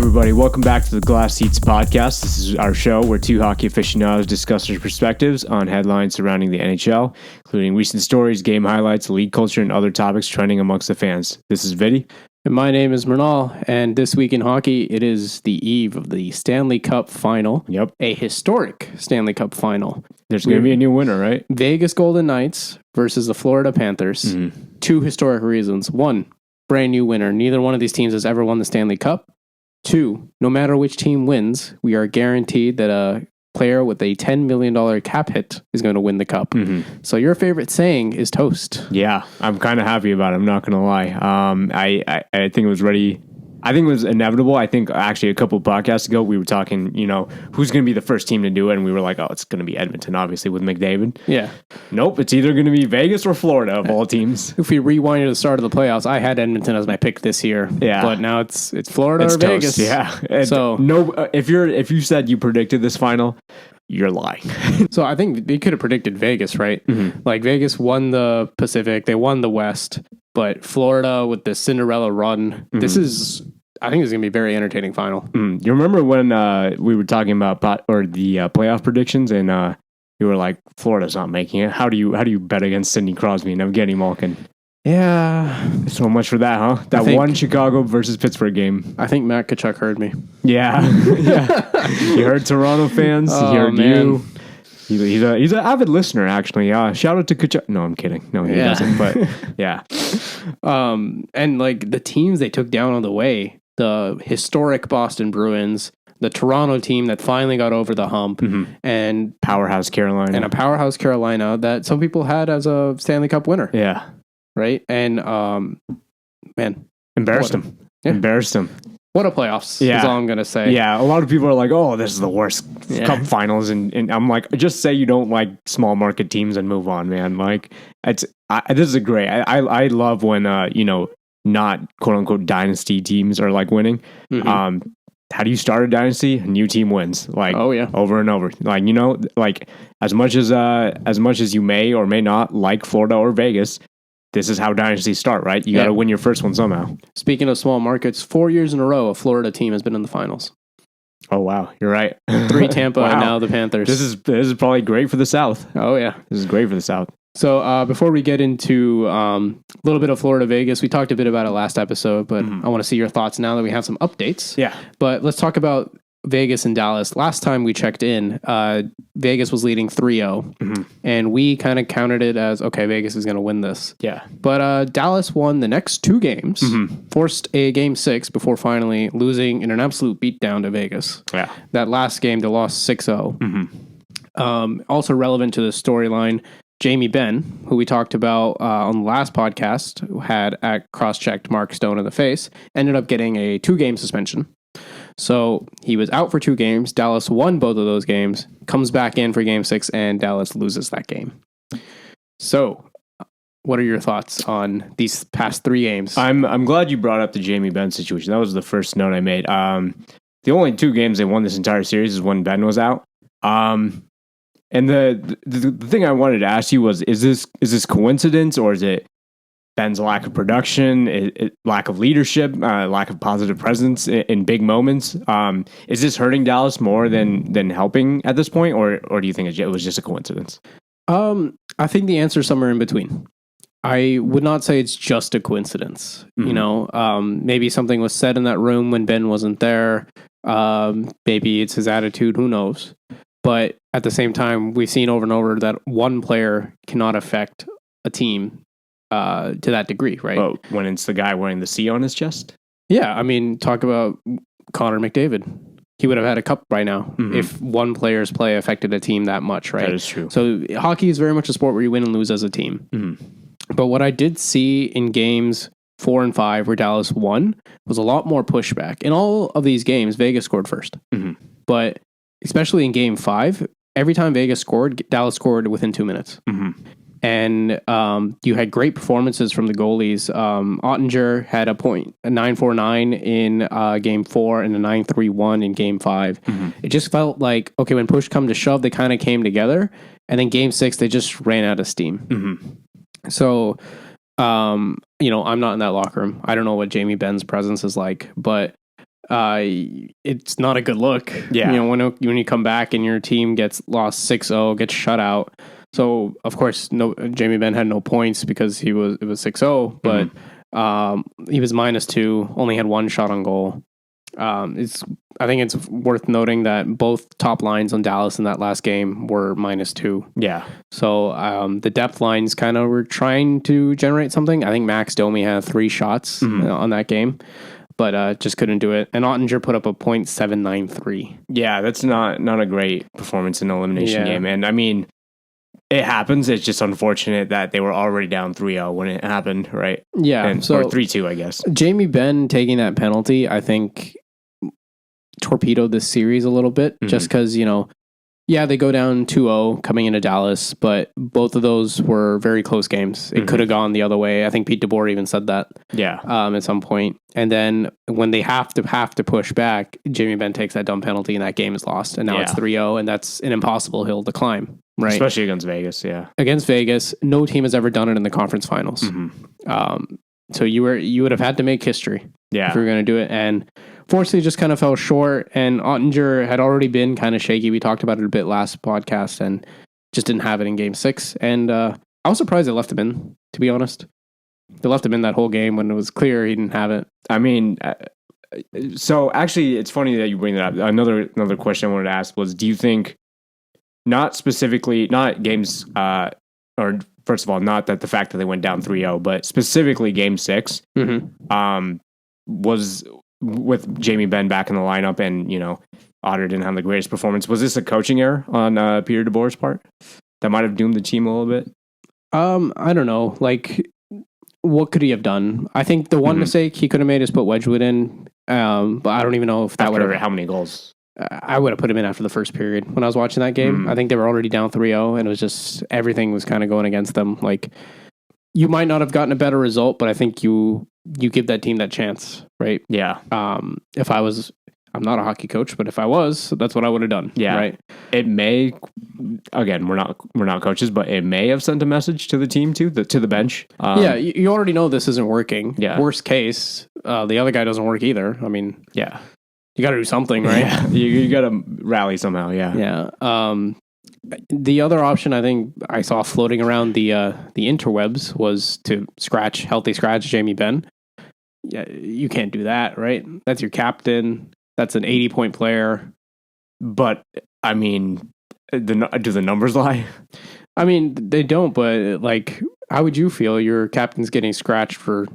everybody. Welcome back to the Glass Seats podcast. This is our show where two hockey aficionados discuss their perspectives on headlines surrounding the NHL, including recent stories, game highlights, league culture, and other topics trending amongst the fans. This is Viddy. And my name is Mrinal, and this week in hockey, it is the eve of the Stanley Cup Final. Yep. A historic Stanley Cup Final. There's going to be a new winner, right? Vegas Golden Knights versus the Florida Panthers. Mm-hmm. Two historic reasons. One, brand new winner. Neither one of these teams has ever won the Stanley Cup. Two, no matter which team wins, we are guaranteed that a player with a $10 million cap hit is going to win the cup. Mm-hmm. So your favorite saying is toast. Yeah, I'm kind of happy about it. I'm not going to lie. I think it was ready. I think it was inevitable. I think actually a couple of podcasts ago, we were talking, who's going to be the first team to do it. And we were like, oh, it's going to be Edmonton, obviously, with McDavid. Yeah. Nope. It's either going to be Vegas or Florida of all teams. If we rewind to the start of the playoffs, I had Edmonton as my pick this year. Yeah. But now it's Florida or Vegas. Yeah. And so if you said you predicted this final, you're lying. So I think they could have predicted Vegas, right? Mm-hmm. Like Vegas won the Pacific, they won the West, but Florida with the Cinderella run, I think this is going to be a very entertaining final. Mm. You remember when we were talking about the playoff predictions, and you were like, Florida's not making it. How do you bet against Sidney Crosby and Evgeny Malkin? Yeah. So much for that, huh? That one Chicago versus Pittsburgh game. I think Matt Tkachuk heard me. Yeah. Yeah. He heard Toronto fans. He heard you. He's an avid listener, actually. Shout out to Tkachuk. No, I'm kidding. No, he doesn't. But yeah. And like the teams they took down on the way, the historic Boston Bruins, the Toronto team that finally got over the hump, and powerhouse Carolina. And a powerhouse Carolina that some people had as a Stanley Cup winner. Yeah. Right? And, man. Embarrassed him. Yeah. Embarrassed him. What a playoffs, is all I'm going to say. Yeah, a lot of people are like, oh, this is the worst Cup Finals. And I'm like, just say you don't like small market teams and move on, man. Like, this is a great. I love when, not quote-unquote dynasty teams are like winning. Mm-hmm. How do you start a dynasty? A new team wins, like over and over. Like, like as much as you may or may not like Florida or Vegas, this is how dynasties start, right? You got to win your first one somehow. Speaking of small markets, 4 years in a row, a Florida team has been in the finals. Oh, wow. You're right. 3 Tampa and now the Panthers. This is probably great for the South. Oh, yeah. This is great for the South. So before we get into a little bit of Florida Vegas, we talked a bit about it last episode, but I want to see your thoughts now that we have some updates. Yeah. But let's talk about Vegas and Dallas. Last time we checked in, Vegas was leading 3-0, and we kind of counted it as, okay, Vegas is going to win this. Yeah. But Dallas won the next 2 games, forced a game 6 before finally losing in an absolute beatdown to Vegas. Yeah. That last game, they lost 6-0. Also relevant to the storyline, Jamie Benn, who we talked about on the last podcast, who had cross-checked Mark Stone in the face, ended up getting a 2-game suspension. So he was out for 2 games. Dallas won both of those games, comes back in for game 6, and Dallas loses that game. So what are your thoughts on these past 3 games? I'm glad you brought up the Jamie Benn situation. That was the first note I made. The only 2 games they won this entire series is when Ben was out. And the thing I wanted to ask you was, is this coincidence, or is it Ben's lack of production, lack of leadership, lack of positive presence in big moments? Is this hurting Dallas more than helping at this point, or do you think it was just a coincidence? I think the answer is somewhere in between. I would not say it's just a coincidence. Maybe something was said in that room when Ben wasn't there. Maybe it's his attitude. Who knows? But at the same time, we've seen over and over that one player cannot affect a team to that degree, right? Well, when it's the guy wearing the C on his chest? Yeah, I mean, talk about Connor McDavid. He would have had a cup by now if one player's play affected a team that much, right? That is true. So hockey is very much a sport where you win and lose as a team. But what I did see in games 4 and 5 where Dallas won was a lot more pushback. In all of these games, Vegas scored first. But especially in game 5, every time Vegas scored, Dallas scored within 2 minutes. And you had great performances from the goalies. Ottinger had a .949 in game 4 and a .931 in game 5. It just felt like, okay, when push come to shove, they kind of came together. And then game 6, they just ran out of steam. So, I'm not in that locker room. I don't know what Jamie Benn's presence is like, but it's not a good look. Yeah. When you come back and your team gets lost 6-0, gets shut out. So of course, Jamie Benn had no points because it was 6-0, but he was -2, only had one shot on goal. I think it's worth noting that both top lines on Dallas in that last game were -2. Yeah. So the depth lines kind of were trying to generate something. I think Max Domi had 3 shots on that game, but just couldn't do it. And Ottinger put up a .793. Yeah, that's not a great performance in an elimination game. And I mean, it happens. It's just unfortunate that they were already down 3-0 when it happened, right? Yeah. Or 3-2, I guess. Jamie Benn taking that penalty, I think, torpedoed this series a little bit, just because, they go down 2-0 coming into Dallas, but both of those were very close games. It could have gone the other way. I think Pete DeBoer even said that at some point. And then when they have to push back, Jamie Benn takes that dumb penalty and that game is lost. And now it's 3-0, and that's an impossible hill to climb. Right. Especially against Vegas, yeah. Against Vegas, no team has ever done it in the conference finals. So you would have had to make history if you were going to do it. And fortunately, just kind of fell short. And Ottinger had already been kind of shaky. We talked about it a bit last podcast and just didn't have it in game 6. And I was surprised they left him in, to be honest. They left him in that whole game when it was clear he didn't have it. I mean, so actually, it's funny that you bring that up. Another question I wanted to ask was, do you think, not games, or first of all, not that the fact that they went down 3-0, but specifically game 6, was with Jamie Benn back in the lineup and, Otter didn't have the greatest performance. Was this a coaching error on Peter DeBoer's part that might have doomed the team a little bit? I don't know. Like, what could he have done? I think the one mistake he could have made is put Wedgwood in, but I don't even know if that would have... How many goals? I would have put him in after the first period when I was watching that game. I think they were already down 3-0, and it was just everything was kind of going against them. Like, you might not have gotten a better result, but I think you give that team that chance, right? Yeah. I'm not a hockey coach, but if I was, that's what I would have done. Yeah. Right. It may, again, we're not coaches, but it may have sent a message to the team too, to the bench. You already know this isn't working. Yeah. Worst case, the other guy doesn't work either. I mean, yeah. You got to do something, right? Yeah. You got to rally somehow. Yeah. Yeah. The other option I think I saw floating around the interwebs was to healthy scratch Jamie Benn. Yeah, you can't do that, right? That's your captain. That's an 80-point player. But I mean, do the numbers lie? I mean, they don't. But like, how would you feel? Your captain's getting scratched for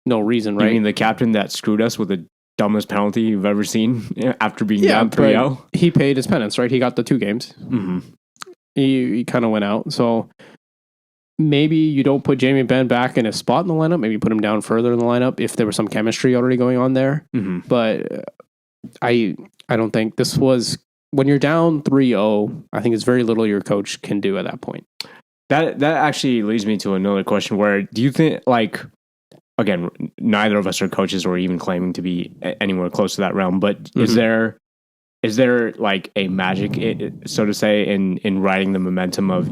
no reason, right? You mean the captain that screwed us with the dumbest penalty you've ever seen after being down 3-0? He paid his penance, right? He got the 2 games. He kind of went out. So maybe you don't put Jamie Benn back in his spot in the lineup. Maybe put him down further in the lineup if there was some chemistry already going on there. But I don't think this was, when you're down 3-0, I think it's very little your coach can do at that point. That actually leads me to another question where, do you think, like, again, neither of us are coaches or even claiming to be anywhere close to that realm, but is there like a magic, so to say, in riding the momentum of,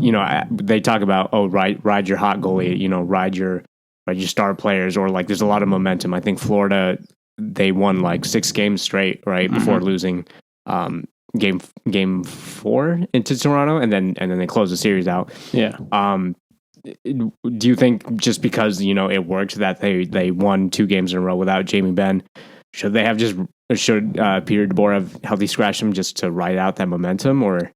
they talk about, ride your hot goalie, ride your star players, or like there's a lot of momentum. I think Florida, they won like 6 games straight, right, before losing game 4 into Toronto, and then they closed the series out. Yeah. Do you think just because it worked that they won 2 games in a row without Jamie Benn, should Peter DeBoer have healthy scratched him just to ride out that momentum? Or,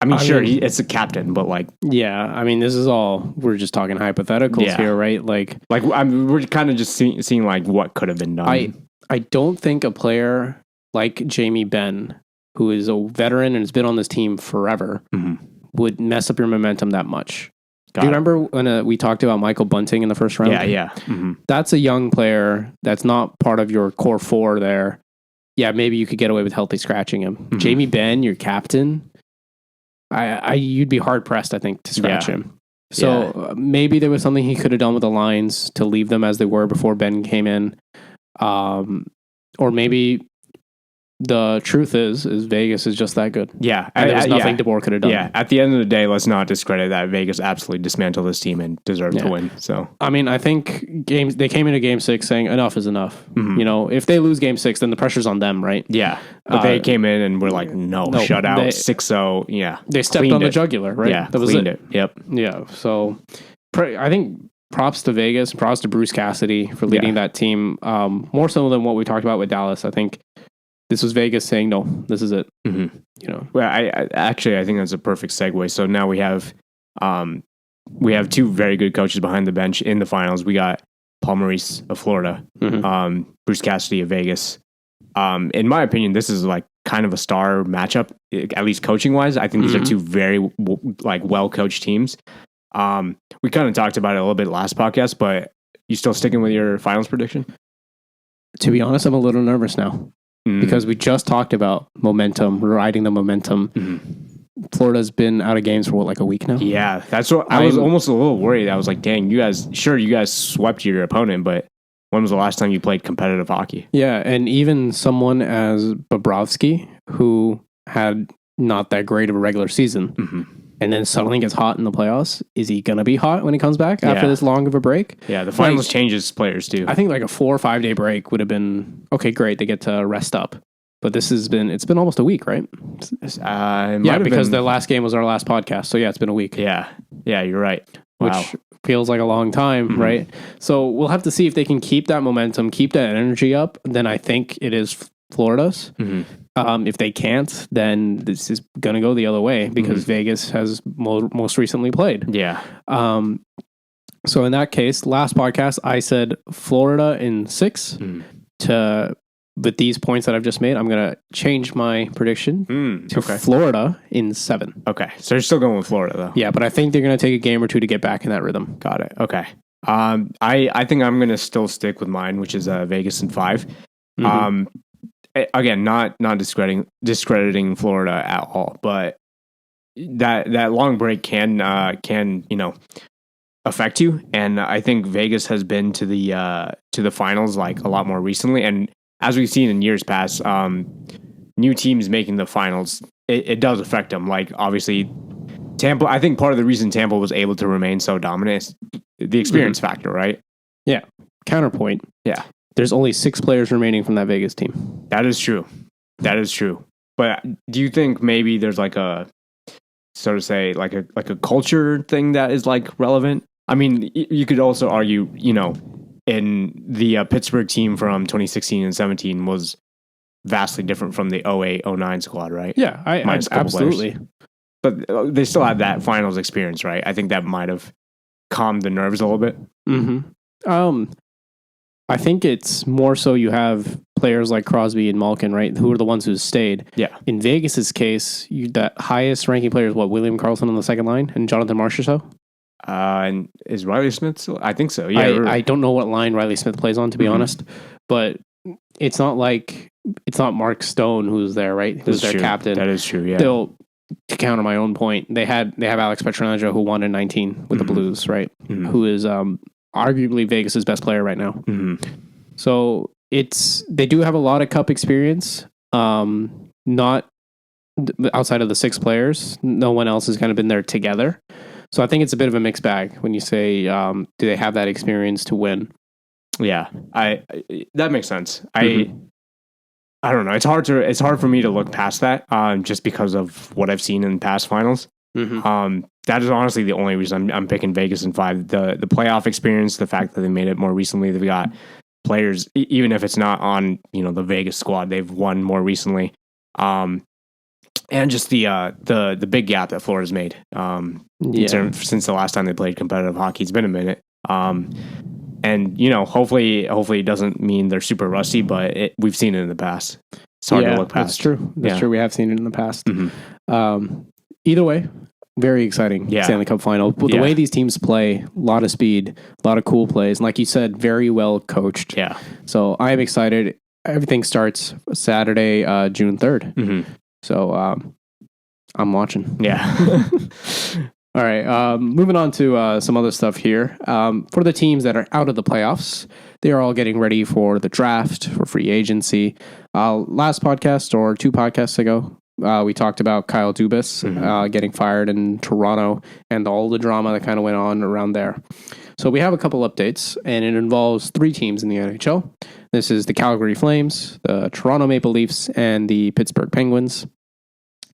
I mean, it's a captain, but like, yeah, I mean, this is all, we're just talking hypotheticals here, right? Like we're kind of just seeing like what could have been done. I don't think a player like Jamie Benn, who is a veteran and has been on this team forever, would mess up your momentum that much. Do you remember when we talked about Michael Bunting in the first round? Yeah. That's a young player. That's not part of your core 4 there. Yeah, maybe you could get away with healthy scratching him. Jamie Benn, your captain, you'd be hard pressed, I think, to scratch him. So maybe there was something he could have done with the lines to leave them as they were before Ben came in. Or maybe the truth is Vegas is just that good. Yeah. And there was nothing DeBoer could have done. Yeah. At the end of the day, let's not discredit that Vegas absolutely dismantled this team and deserved to win. So, I mean, I think they came into game 6 saying enough is enough. You know, if they lose game 6, then the pressure's on them, right? Yeah. But they came in and were like, no shut out, 6-0. Yeah. They stepped on the jugular, right? Yeah. That was it. Yep. Yeah. So I think props to Vegas, props to Bruce Cassidy for leading that team. More so than what we talked about with Dallas. I think this was Vegas saying, no, this is it. You know. Well, I think that's a perfect segue. So now we have 2 very good coaches behind the bench in the finals. We got Paul Maurice of Florida, Bruce Cassidy of Vegas. In my opinion, this is like kind of a star matchup, at least coaching wise. I think these are 2 very well coached teams. We kind of talked about it a little bit last podcast, but you still sticking with your finals prediction? To be honest, I'm a little nervous now because we just talked about momentum, riding the momentum. Florida's been out of games for like a week now. Yeah, that's what I was almost a little worried. I was like, dang, you guys swept your opponent, but when was the last time you played competitive hockey? Yeah, and even someone as Bobrovsky, who had not that great of a regular season, and then suddenly gets hot in the playoffs. Is he going to be hot when he comes back after this long of a break? Yeah, the finals changes players too. I think like a 4 or 5 day break would have been, okay, great. They get to rest up. But it's been almost a week, right? Because the last game was our last podcast. So yeah, it's been a week. Yeah, you're right. Wow. Which feels like a long time, right? So we'll have to see if they can keep that momentum, keep that energy up. Then I think it is Florida's. If they can't, then this is going to go the other way because Vegas has most recently played. Yeah. So in that case, last podcast, I said Florida in 6 with these points that I've just made, I'm going to change my prediction to Florida in 7. Okay. So you're still going with Florida though. Yeah, but I think they're going to take a game or 2 to get back in that rhythm. Got it. Okay. I think I'm going to still stick with mine, which is Vegas in 5. Again, not discrediting Florida at all, but that long break can affect you. And I think Vegas has been to the finals like a lot more recently, and as we've seen in years past, new teams making the finals, it does affect them. Like obviously, Tampa. I think part of the reason Tampa was able to remain so dominant is the experience factor, right? Yeah. Counterpoint. Yeah. There's only 6 players remaining from that Vegas team. That is true. But do you think maybe there's like a, so to say, like a culture thing that is like relevant? I mean, you could also argue, in the Pittsburgh team from 2016 and 17 was vastly different from the 08-09 squad, right? Yeah, I absolutely. Players. But they still had that finals experience, right? I think that might have calmed the nerves a little bit. I think it's more so you have players like Crosby and Malkin, right, who are the ones who stayed. Yeah. In Vegas's case, that highest ranking player is William Karlsson on the second line and Jonathan Marchessault? And is Riley Smith still? I think so. Yeah. I don't know what line Riley Smith plays on, to be honest, but it's not Mark Stone who's there, right? Who's their captain. That is true. Yeah. To counter my own point, they have Alex Pietrangelo who won in 19 with the Blues, right? Who is arguably Vegas's best player right now. So they do have a lot of cup experience. Not outside of the 6 players, no one else has kind of been there together. So I think it's a bit of a mixed bag when you say, do they have that experience to win? Yeah, that makes sense. I don't know. It's hard for me to look past that, just because of what I've seen in past finals. That is honestly the only reason I'm picking Vegas in 5. The playoff experience, the fact that they made it more recently, they've got players, even if it's not on the Vegas squad, they've won more recently. And just the big gap that Florida's made since the last time they played competitive hockey. It's been a minute. And hopefully it doesn't mean they're super rusty, but we've seen it in the past. It's hard to look past. That's true. That's true. We have seen it in the past. Either way, very exciting Stanley Cup final. But the way these teams play, a lot of speed, a lot of cool plays, and like you said, very well coached. Yeah. So I am excited. Everything starts Saturday, June 3rd. So I'm watching. Yeah. All right. Moving on to some other stuff here. For the teams that are out of the playoffs, they are all getting ready for the draft, for free agency. Last podcast or 2 podcasts ago, we talked about Kyle Dubas getting fired in Toronto and all the drama that kind of went on around there. So we have a couple updates, and it involves 3 teams in the NHL. This is the Calgary Flames, the Toronto Maple Leafs, and the Pittsburgh Penguins.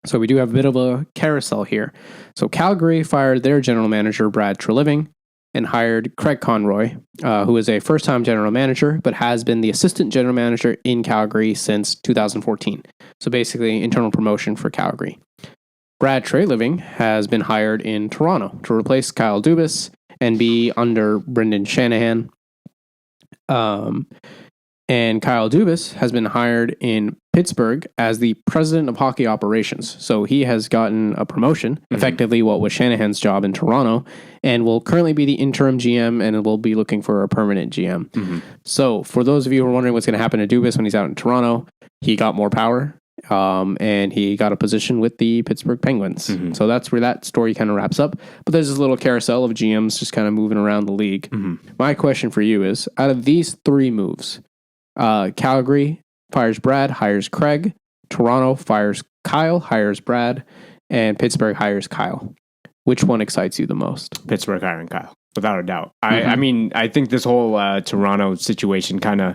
So we do have a bit of a carousel here. So Calgary fired their general manager, Brad Treliving, and hired Craig Conroy, who is a first-time general manager, but has been the assistant general manager in Calgary since 2014. So basically, internal promotion for Calgary. Brad Treliving has been hired in Toronto to replace Kyle Dubas and be under Brendan Shanahan. And Kyle Dubas has been hired in Pittsburgh as the president of hockey operations. So he has gotten a promotion, effectively what was Shanahan's job in Toronto, and will currently be the interim GM and will be looking for a permanent GM. So for those of you who are wondering what's going to happen to Dubas when he's out in Toronto, he got more power, and he got a position with the Pittsburgh Penguins. So that's where that story kind of wraps up. But there's this little carousel of GMs just kind of moving around the league. My question for you is, out of these 3 moves, Calgary fires Brad, hires Craig. Toronto fires Kyle, hires Brad. And Pittsburgh hires Kyle. Which one excites you the most? Pittsburgh hiring Kyle, without a doubt. I mean, I think this whole Toronto situation kind of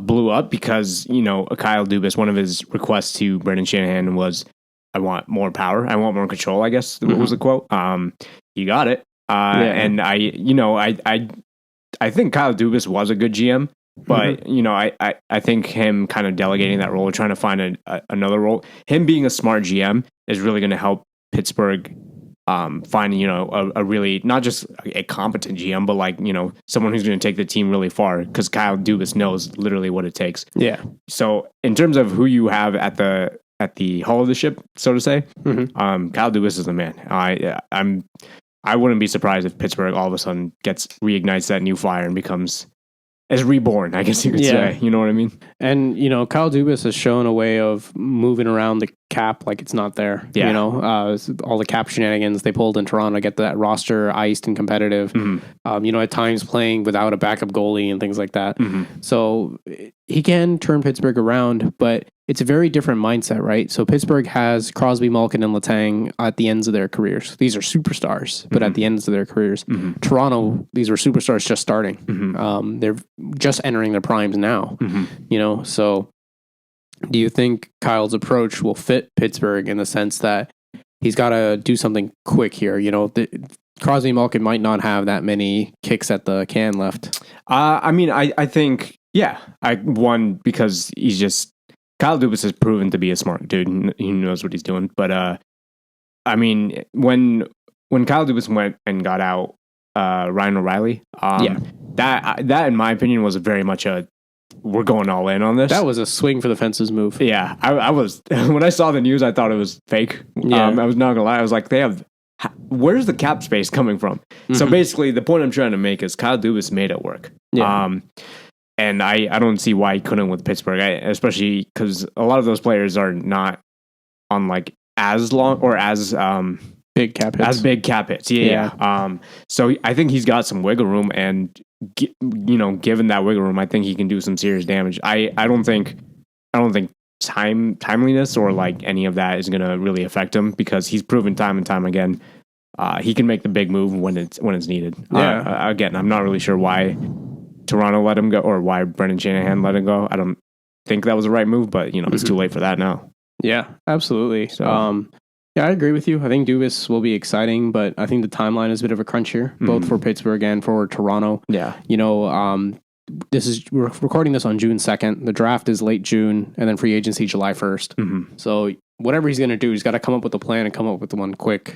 blew up because, Kyle Dubas, one of his requests to Brendan Shanahan was, I want more power. I want more control, I guess was the quote. He got it. And I think Kyle Dubas was a good GM. But, I think him kind of delegating that role, trying to find another role, him being a smart GM is really going to help Pittsburgh find, a really, not just a competent GM, but someone who's going to take the team really far, because Kyle Dubas knows literally what it takes. Yeah. So in terms of who you have at the hull of the ship, so to say, Kyle Dubas is the man. I wouldn't be surprised if Pittsburgh all of a sudden reignites that new fire and is reborn, I guess you could say. You know what I mean? And, Kyle Dubas has shown a way of moving around the cap like it's not there. Yeah. All the cap shenanigans they pulled in Toronto, get that roster iced and competitive. At times playing without a backup goalie and things like that. So he can turn Pittsburgh around, but it's a very different mindset, right? So Pittsburgh has Crosby, Malkin, and Letang at the ends of their careers. These are superstars, but at the ends of their careers. Toronto, these were superstars just starting. They're just entering their primes now. So do you think Kyle's approach will fit Pittsburgh in the sense that he's got to do something quick here? Crosby, Malkin might not have that many kicks at the can left. I think, because he's just, Kyle Dubas has proven to be a smart dude. He knows what he's doing. But, when Kyle Dubas went and got out Ryan O'Reilly, that in my opinion was very much we're going all in on this. That was a swing for the fences move. Yeah, I was, when I saw the news, I thought it was fake. I was not gonna lie. I was like, where's the cap space coming from? So basically, the point I'm trying to make is Kyle Dubas made it work. And I don't see why he couldn't with Pittsburgh, especially because a lot of those players are not on as long or as big cap hits. As big cap hits. Yeah. So I think he's got some wiggle room, and given that wiggle room, I think he can do some serious damage. I don't think timeliness or any of that is going to really affect him, because he's proven time and time again he can make the big move when it's needed. Again, I'm not really sure why Toronto let him go, or why Brendan Shanahan let him go. I don't think that was the right move, but it's too late for that now. Yeah, absolutely. So, I agree with you. I think Dubas will be exciting, but I think the timeline is a bit of a crunch here, both for Pittsburgh and for Toronto. Yeah. We're recording this on June 2nd. The draft is late June, and then free agency July 1st. So whatever he's going to do, he's got to come up with a plan and come up with the one quick,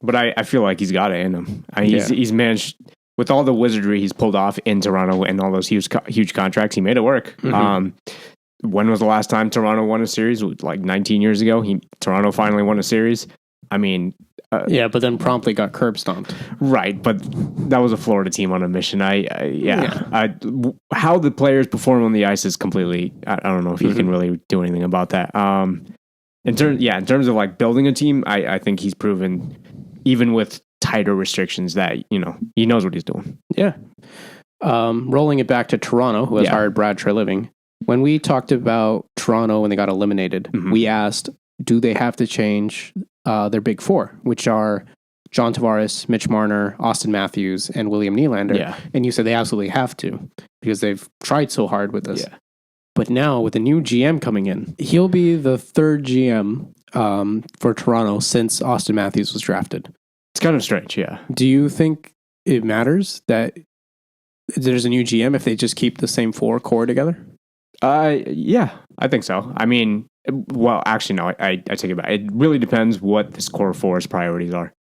But I feel like he's got it in him. He's managed, with all the wizardry he's pulled off in Toronto and all those huge contracts, he made it work. When was the last time Toronto won a series? 19 years ago. Toronto finally won a series. But then promptly got curb stomped. Right, but that was a Florida team on a mission. How the players perform on the ice is completely. I don't know if he can really do anything about that. In terms of building a team, I think he's proven, even with tighter restrictions, that he knows what he's doing. Yeah. Rolling it back to Toronto, who has hired Brad Treliving. When we talked about Toronto when they got eliminated, we asked, do they have to change their big four, which are John Tavares, Mitch Marner, Austin Matthews, and William Nylander? Yeah. And you said they absolutely have to because they've tried so hard with this. Yeah. But now with the new GM coming in, he'll be the third GM for Toronto since Austin Matthews was drafted. It's kind of strange, yeah. Do you think it matters that there's a new GM if they just keep the same four core together? Yeah, I think so. I mean, well, actually, no, I take it back. It really depends what this core four's priorities are.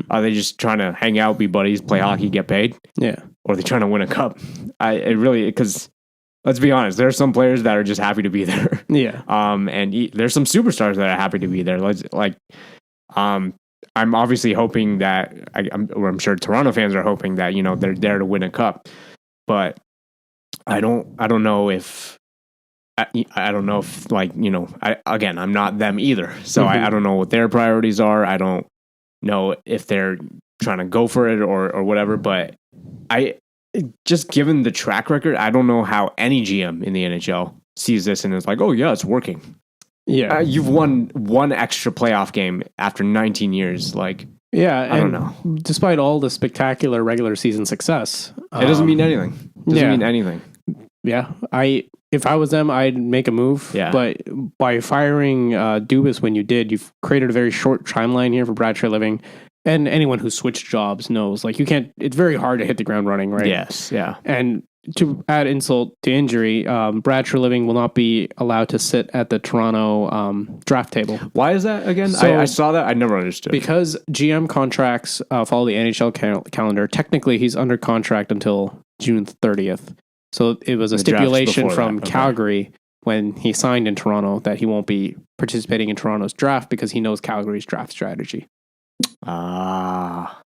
Are they just trying to hang out, be buddies, play hockey, get paid? Yeah. Or are they trying to win a cup? Because let's be honest, there are some players that are just happy to be there. Yeah. And there's some superstars that are happy to be there. I'm obviously hoping that I'm sure Toronto fans are hoping that they're there to win a cup, but I don't know if. I don't know if I'm not them either. So I don't know what their priorities are. I don't know if they're trying to go for it or whatever, but just given the track record, I don't know how any GM in the NHL sees this and is like, oh yeah, it's working. Yeah. You've won one extra playoff game after 19 years. I don't know. Despite all the spectacular regular season success, it doesn't mean anything. It doesn't mean anything. Yeah. If I was them, I'd make a move. Yeah. But by firing Dubas when you did, you've created a very short timeline here for Brad Treliving. And anyone who switched jobs knows, you can't, it's very hard to hit the ground running, right? Yes, yeah. And to add insult to injury, Brad Treliving will not be allowed to sit at the Toronto draft table. Why is that again? So, I saw that. I never understood. Because GM contracts follow the NHL calendar. Technically, he's under contract until June 30th. So it was a stipulation from Calgary when he signed in Toronto that he won't be participating in Toronto's draft because he knows Calgary's draft strategy. Ah,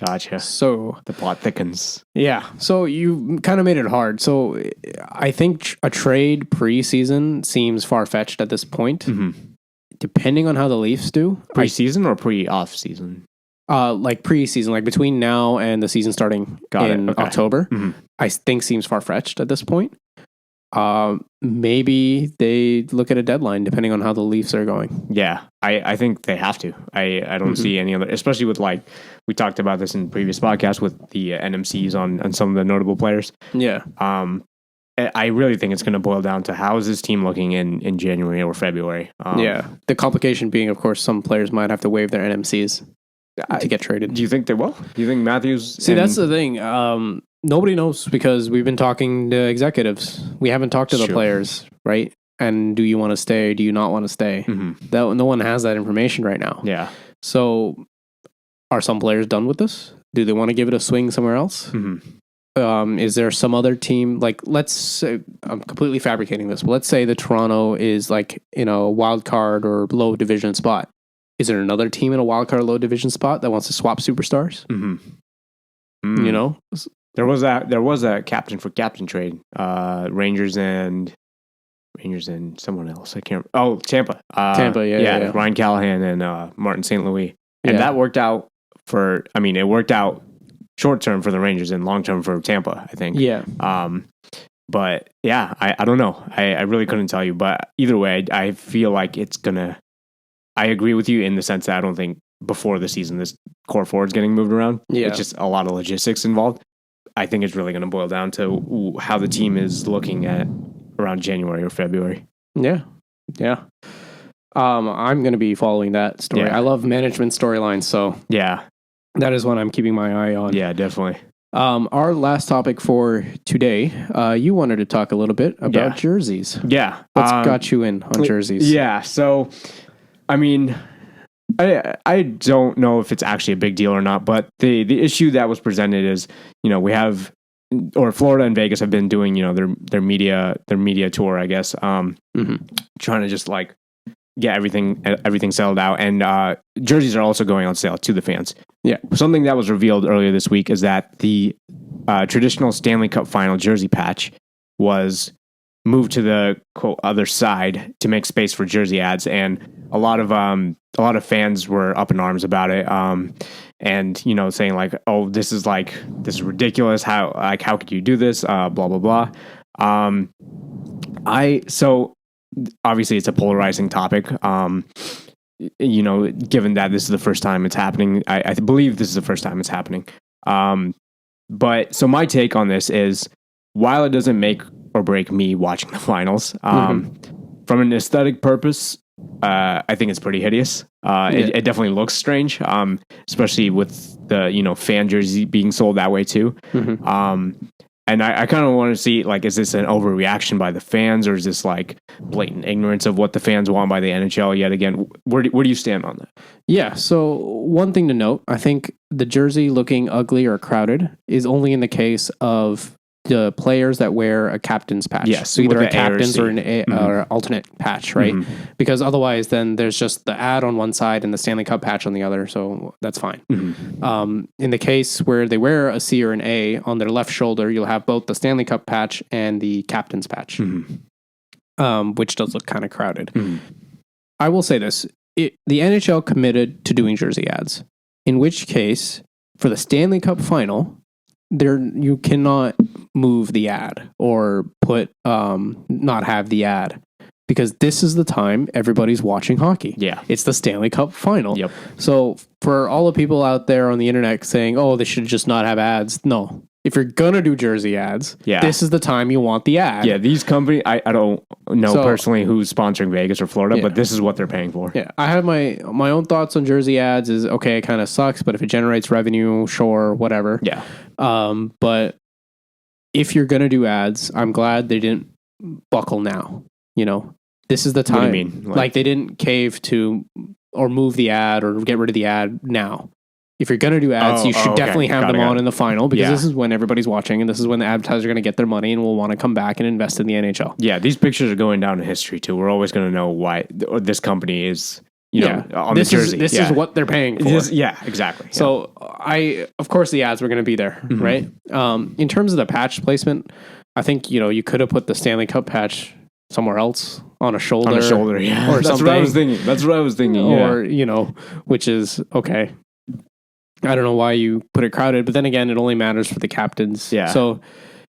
gotcha. So the plot thickens. Yeah. So you kind of made it hard. So I think a trade preseason seems far-fetched at this point. Depending on how the Leafs do. Preseason or pre-off season? Preseason, between now and the season starting in October, I think seems far-fetched at this point. Maybe they look at a deadline depending on how the Leafs are going. Yeah, I think they have to. I don't see any other, especially with we talked about this in previous podcasts with the NMCs on some of the notable players. Yeah. I really think it's going to boil down to how is this team looking in January or February. The complication being, of course, some players might have to waive their NMCs to get traded. Do you think they will? Do you think Matthews? See, that's the thing. Nobody knows because we've been talking to executives. We haven't talked to the players, right? And do you want to stay? Do you not want to stay? No one has that information right now. Yeah. So are some players done with this? Do they want to give it a swing somewhere else? Is there some other team? Let's say, I'm completely fabricating this, but let's say the Toronto is in a wild card or low division spot. Is there another team in a wild card low division spot that wants to swap superstars? There was a captain for captain trade. Rangers and someone else. I can't. Oh, Tampa. Tampa. Yeah. Ryan Callahan and Martin St. Louis, and that worked out for. I mean, it worked out short term for the Rangers and long term for Tampa. I think. Yeah. But yeah, I don't know. I really couldn't tell you. But either way, I feel like it's gonna. I agree with you in the sense that I don't think before the season this core forward's getting moved around. Yeah. It's just a lot of logistics involved. I think it's really going to boil down to how the team is looking at around January or February. Yeah. Yeah. I'm going to be following that story. Yeah. I love management storylines, so yeah, that is what I'm keeping my eye on. Yeah, definitely. Our last topic for today, you wanted to talk a little bit about jerseys. Yeah. What's got you in on jerseys? Yeah. So, I mean, I don't know if it's actually a big deal or not, but the issue that was presented is, we have, or Florida and Vegas have been doing, their media tour, I guess, trying to just get everything settled out. And jerseys are also going on sale to the fans. Yeah. Something that was revealed earlier this week is that the traditional Stanley Cup Final jersey patch was moved to the quote other side to make space for jersey ads, and a lot of a lot of fans were up in arms about it. And saying like, oh, this is ridiculous. How could you do this? Blah blah blah. So obviously it's a polarizing topic. Given that this is the first time it's happening, I believe this is the first time it's happening. But so my take on this is, while it doesn't make or break me watching the finals, from an aesthetic purpose, I think it's pretty hideous. It definitely looks strange, especially with the fan jersey being sold that way too. And I kind of want to see, like, is this an overreaction by the fans, or is this like blatant ignorance of what the fans want by the NHL yet again? Where do you stand on that? Yeah, so one thing to note, I think the jersey looking ugly or crowded is only in the case of the players that wear a captain's patch. Yes, so either a captain's or an or alternate patch, right? Because otherwise then there's just the ad on one side and the Stanley Cup patch on the other, so that's fine. In the case where they wear a C or an A on their left shoulder, you'll have both the Stanley Cup patch and the captain's patch, which does look kind of crowded. I will say this, the NHL committed to doing jersey ads, in which case for the Stanley Cup final, you cannot move the ad or put not have the ad, because this is the time everybody's watching hockey. Yeah, it's the Stanley Cup final. Yep. So for all the people out there on the internet saying, "Oh, they should just not have ads," no. If you're gonna do jersey ads, this is the time you want the ad. Yeah, these companies, I don't know personally who's sponsoring Vegas or Florida, but this is what they're paying for. Yeah, I have my own thoughts on jersey ads. Is okay, it kind of sucks, but if it generates revenue, sure, whatever. Yeah. But if you're gonna do ads, I'm glad they didn't buckle now. This is the time. What do you mean? Like they didn't cave to or move the ad or get rid of the ad now. If you're going to do ads, you should definitely have them on in the final, because this is when everybody's watching, and this is when the advertisers are going to get their money and will want to come back and invest in the NHL. Yeah, these pictures are going down in history too. We're always going to know why this company is, on this the jersey. This is what they're paying for. Exactly. Yeah. So of course the ads were going to be there, right? In terms of the patch placement, I think, you could have put the Stanley Cup patch somewhere else on a shoulder. On a shoulder, yeah. Or That's something. what I was thinking. Or, which is okay. I don't know why you put it crowded, but then again, it only matters for the captains. Yeah. So,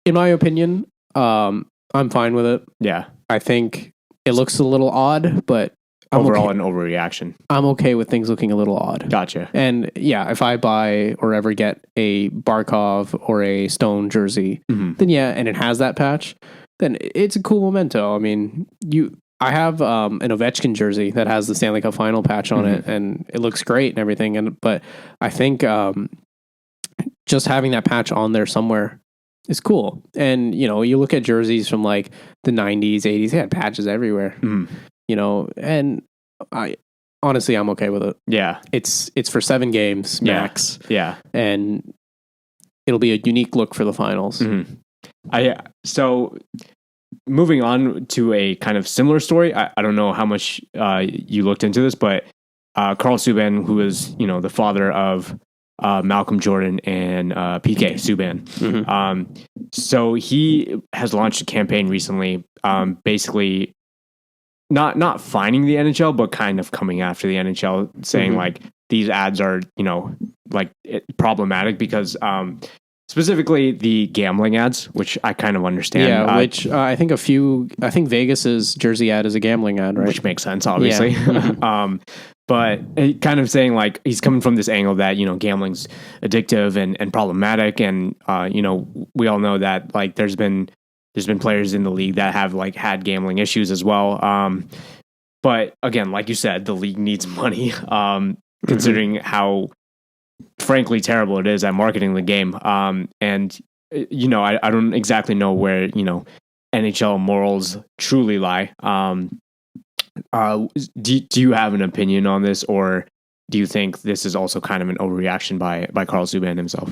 in my opinion, I'm fine with it. Yeah. I think it looks a little odd, but overall an overreaction. I'm okay with things looking a little odd. Gotcha. And yeah, if I buy or ever get a Barkov or a Stone jersey, then and it has that patch, then it's a cool memento. I mean, I have an Ovechkin jersey that has the Stanley Cup Final patch on it, and it looks great and everything. But I think just having that patch on there somewhere is cool. And you look at jerseys from like the 90s, 80s, they had patches everywhere. And honestly, I'm okay with it. Yeah, it's for 7 games max. Yeah, and it'll be a unique look for the finals. So. Moving on to a kind of similar story. I don't know how much you looked into this, but Carl Subban, who is the father of Malcolm Jordan and PK Subban, so he has launched a campaign recently, basically not fining the NHL, but kind of coming after the NHL, saying like these ads are problematic because. Specifically the gambling ads, which I kind of understand. Yeah, which I think Vegas's jersey ad is a gambling ad, right? Which makes sense, obviously. Yeah. But it kind of saying like he's coming from this angle that, gambling's addictive and problematic. And, we all know that like there's been players in the league that have like had gambling issues as well. But again, like you said, the league needs money, considering how frankly terrible it is at marketing the game. And I don't exactly know where NHL morals truly lie. Do you have an opinion on this, or do you think this is also kind of an overreaction by Carl Subban himself?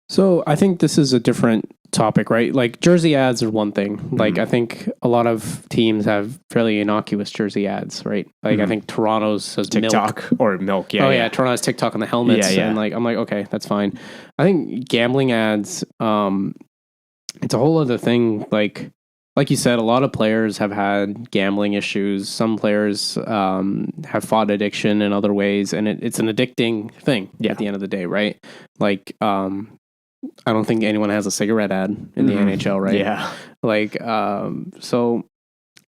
So I think this is a different topic, right? Like jersey ads are one thing. Like I think a lot of teams have fairly innocuous jersey ads, right? Like I think Toronto's says TikTok milk. Or milk. Yeah. Yeah. Toronto has TikTok on the helmets. Yeah. And like, I'm like, okay, that's fine. I think gambling ads, it's a whole other thing. Like like you said, a lot of players have had gambling issues. Some players have fought addiction in other ways, and it's an addicting thing at the end of the day, right? Like, I don't think anyone has a cigarette ad in the NHL, right? Yeah. Like, so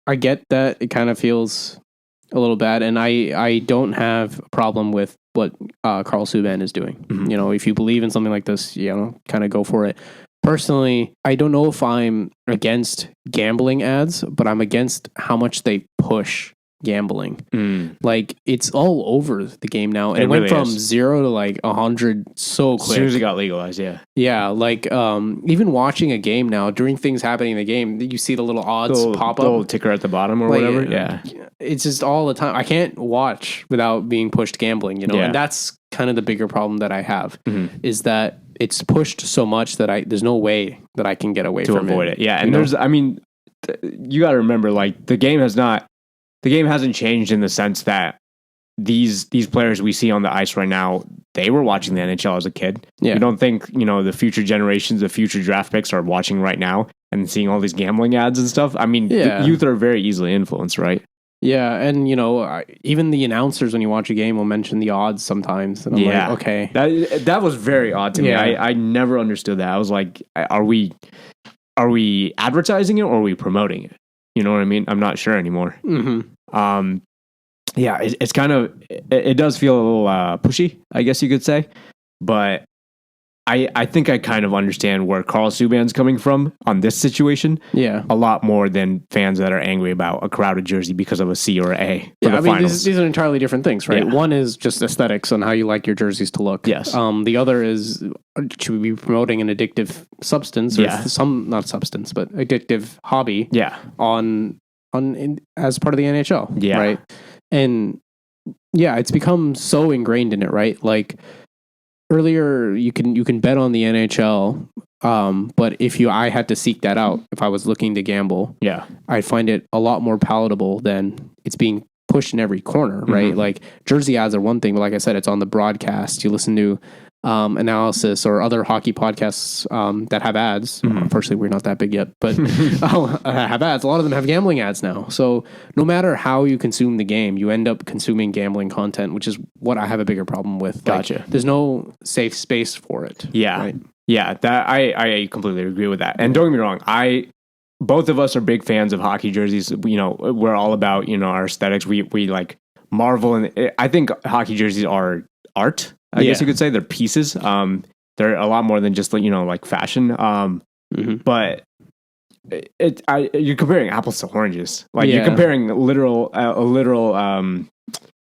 I get that it kind of feels a little bad, and I don't have a problem with what Carl Subban is doing. You know, if you believe in something like this, you know, kind of go for it. Personally, I don't know if I'm against gambling ads, but I'm against how much they push gambling. Like, it's all over the game now. And it went from 0 to like 100 so quick. As soon as it got legalized, yeah. Yeah, like even watching a game now, during things happening in the game, you see the little odds pop up. The little ticker at the bottom or whatever. Yeah. It's just all the time. I can't watch without being pushed gambling, you know? And that's kind of the bigger problem that I have, is that it's pushed so much that there's no way that I can get away from it. To avoid it. Yeah, and there's, I mean, you got to remember, like, the game hasn't changed in the sense that these players we see on the ice right now, they were watching the NHL as a kid. Yeah. You don't think, you know, the future generations, the future draft picks are watching right now and seeing all these gambling ads and stuff? I mean, the youth are very easily influenced, right? Yeah, and you know, even the announcers when you watch a game will mention the odds sometimes. And I'm like, okay. That was very odd to me. I never understood that. I was like, are we advertising it or are we promoting it? You know what I mean? I'm not sure anymore. Yeah, it's kind of, it does feel a little pushy, I guess you could say. But I think I kind of understand where Carl Subban's coming from on this situation. Yeah. A lot more than fans that are angry about a crowded jersey because of a C or an A. Yeah, I mean, these are entirely different things, right? Yeah. One is just aesthetics on how you like your jerseys to look. Yes. The other is, should we be promoting an addictive substance or not substance, but addictive hobby? Yeah. As part of the NHL. Yeah. Right. And yeah, it's become so ingrained in it, right? Like, earlier, you can bet on the NHL, but I had to seek that out, if I was looking to gamble, I'd find it a lot more palatable than it's being pushed in every corner, right? Like, jersey ads are one thing, but like I said, it's on the broadcast. You listen to analysis or other hockey podcasts that have ads. Unfortunately, we're not that big yet, but have ads. A lot of them have gambling ads now. So no matter how you consume the game, you end up consuming gambling content, which is what I have a bigger problem with. Gotcha. Like, there's no safe space for it. Yeah. Right? Yeah. That I completely agree with that. And don't get me wrong, both of us are big fans of hockey jerseys. You know, we're all about, you know, our aesthetics. We like marvel, and I think hockey jerseys are art. I guess you could say they're pieces. They're a lot more than just, you know, like fashion. But you're comparing apples to oranges. Like, you're comparing a literal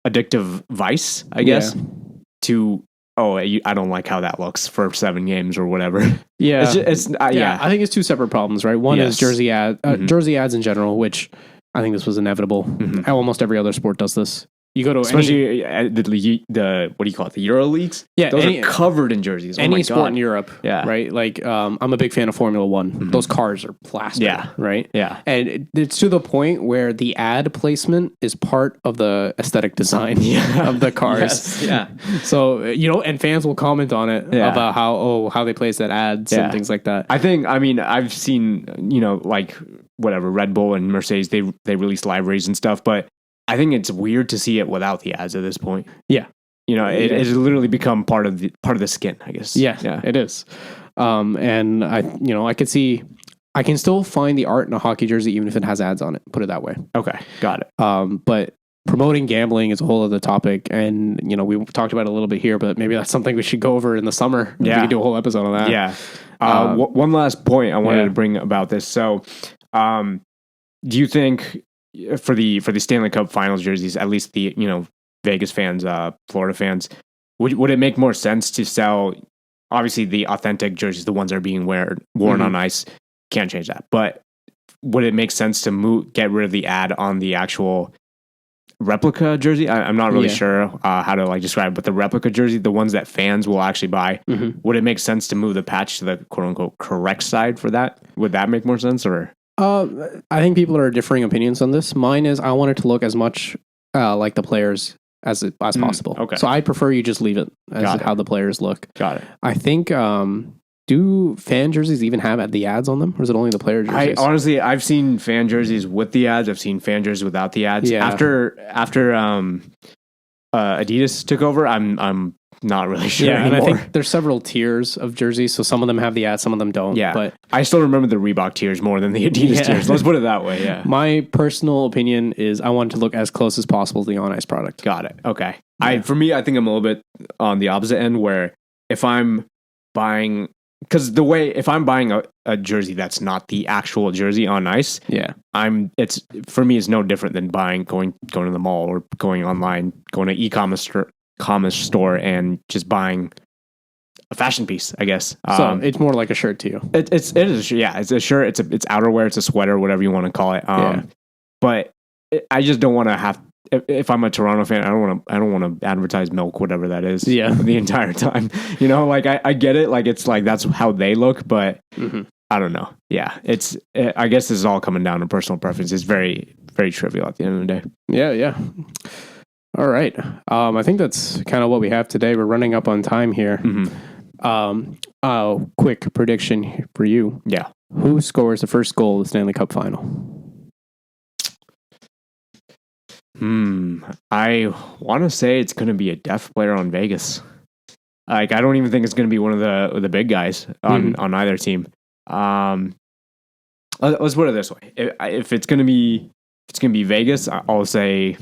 addictive vice, I guess, to I don't like how that looks for 7 games or whatever. Yeah, I think it's two separate problems, right? One is jersey ads in general, which I think this was inevitable. Almost every other sport does this. You go to especially the what do you call it? The Euro leagues. Yeah, those are covered in jerseys. Any sport in Europe. Yeah, right. Like I'm a big fan of Formula One. Those cars are plastic. Yeah, right. Yeah, and it's to the point where the ad placement is part of the aesthetic design of the cars. Yes. Yeah. So you know, and fans will comment on it about how they place that ads and things like that. I mean, I've seen, you know, like whatever Red Bull and Mercedes, they release libraries and stuff, but I think it's weird to see it without the ads at this point. Yeah. You know, it has literally become part of the skin, I guess. Yeah, it is. And I can still find the art in a hockey jersey even if it has ads on it. Put it that way. Okay, got it. But promoting gambling is a whole other topic, and you know, we talked about it a little bit here, but maybe that's something we should go over in the summer. Yeah, we could do a whole episode on that. Yeah. One last point I wanted to bring about this. So, do you think for the Stanley Cup Finals jerseys, at least the, you know, Vegas fans, Florida fans, would it make more sense to sell, obviously the authentic jerseys, the ones that are being worn on ice, can't change that, but would it make sense to get rid of the ad on the actual replica jersey? I'm not really sure how to like describe it, but the replica jersey, the ones that fans will actually buy, would it make sense to move the patch to the quote unquote correct side for that? Would that make more sense, or? I think people are differing opinions on this. Mine is I want it to look as much like the players as possible. Okay. So I prefer you just leave it as how the players look. Got it. I think Do fan jerseys even have the ads on them, or is it only the player jerseys? Honestly, I've seen fan jerseys with the ads. I've seen fan jerseys without the ads. Yeah. After Adidas took over, I'm not really sure anymore. And I think there's several tiers of jerseys, so some of them have the ads, some of them don't. Yeah, but I still remember the Reebok tiers more than the Adidas tiers. Let's put it that way. Yeah. My personal opinion is I want to look as close as possible to the on ice product. Got it. Okay. For me, I think I'm a little bit on the opposite end where if I'm buying. Because if I'm buying a jersey that's not the actual jersey on ice, for me it's no different than going to the mall or going online, going to e-commerce store and just buying a fashion piece, I guess. So it's more like a shirt to you. It is it's a shirt, it's outerwear, it's a sweater, whatever you want to call it. But I just don't want to have. If I'm a Toronto fan, I don't want to advertise milk, whatever that is. Yeah. The entire time, like I get it. Like it's like that's how they look, but I don't know. Yeah, I guess this is all coming down to personal preference. It's very, very trivial at the end of the day. Yeah. All right. I think that's kind of what we have today. We're running up on time here. Quick prediction for you. Yeah. Who scores the first goal of the Stanley Cup Final? I want to say it's going to be a deaf player on Vegas. Like I don't even think it's going to be one of the big guys on either team. Let's put it this way: if it's going to be Vegas, I'll say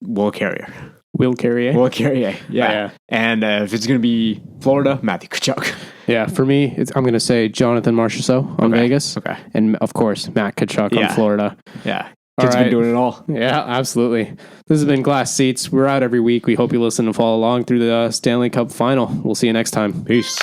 Will Carrier. Will Carrier? Will Carrier, yeah. And if it's going to be Florida, Matthew Tkachuk. Yeah, for me, I'm going to say Jonathan Marchessault on Vegas. Okay. And, of course, Matt Tkachuk on Florida. Yeah. Kid's been doing it all. Yeah, absolutely. This has been Glass Seats. We're out every week. We hope you listen and follow along through the Stanley Cup Final. We'll see you next time. Peace.